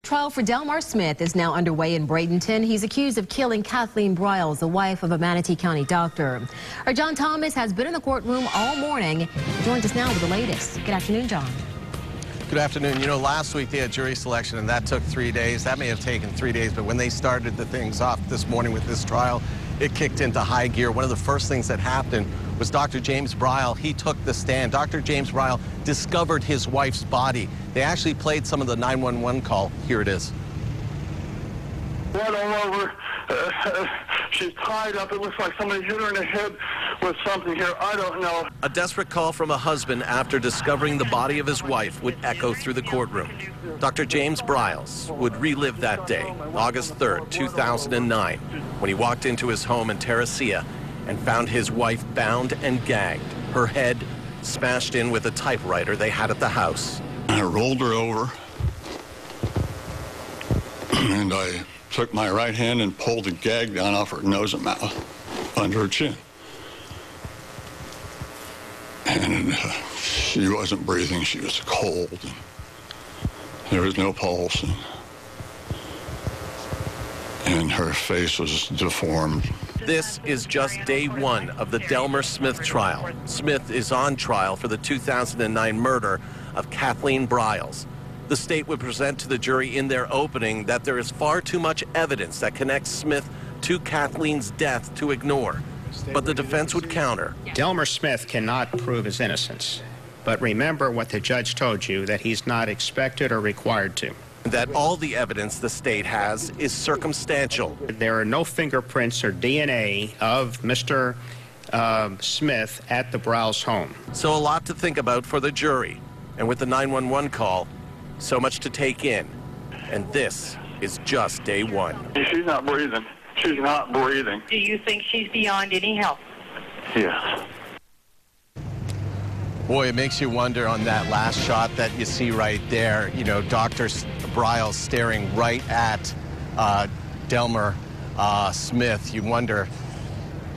Trial for Delmar Smith is now underway in Bradenton. He's accused of killing Kathleen Briles, the wife of a Manatee County doctor. Our John Thomas has been in the courtroom all morning. He joins us now with the latest. Good afternoon, John. Good afternoon. You know, last week they had jury selection, and that took 3 days. That may have taken 3 days, but when they started the things off this morning with this trial, it kicked into high gear. One of the first things that happened was Dr. James Briles. He took the stand. Dr. James Briles discovered his wife's body. They actually played some of the 911 call. Here it is. Blood all over. She's tied up. It looks like somebody hit her in the head with something here. I don't know. A desperate call from a husband after discovering the body of his wife would echo through the courtroom. Dr. James Briles would relive that day, August 3rd, 2009, when he walked into his home in Terracea and found his wife bound and gagged, her head smashed in with a typewriter they had at the house. I rolled her over, and I took my right hand and pulled the gag down off her nose and mouth, under her chin. And she wasn't breathing. She was cold. And there was no pulse. And her face was deformed. This is just day one of the Delmar Smith trial. Smith is on trial for the 2009 murder of Kathleen Briles. The state would present to the jury in their opening that there is far too much evidence that connects Smith to Kathleen's death to ignore. But the defense would counter. Delmer Smith cannot prove his innocence. But remember what the judge told you, that he's not expected or required to. That all the evidence the state has is circumstantial. There are no fingerprints or DNA of Mr. Smith at the Briles home. So a lot to think about for the jury. And with the 911 call, so much to take in. And this is just day one. She's not breathing. She's not breathing. Do you think she's beyond any help? Yes. Boy, it makes you wonder on that last shot that you see right there. You know, Dr. Briles staring right at Delmar Smith. You wonder,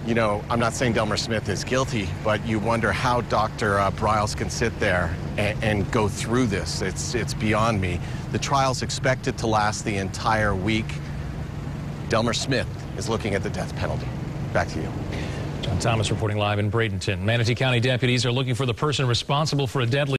you know, I'm not saying Delmar Smith is guilty, but you wonder how Dr. Briles can sit there and go through this. It's beyond me. The trial's expected to last the entire week. Delmar Smith is looking at the death penalty. Back to you. John Thomas reporting live in Bradenton. Manatee County deputies are looking for the person responsible for a deadly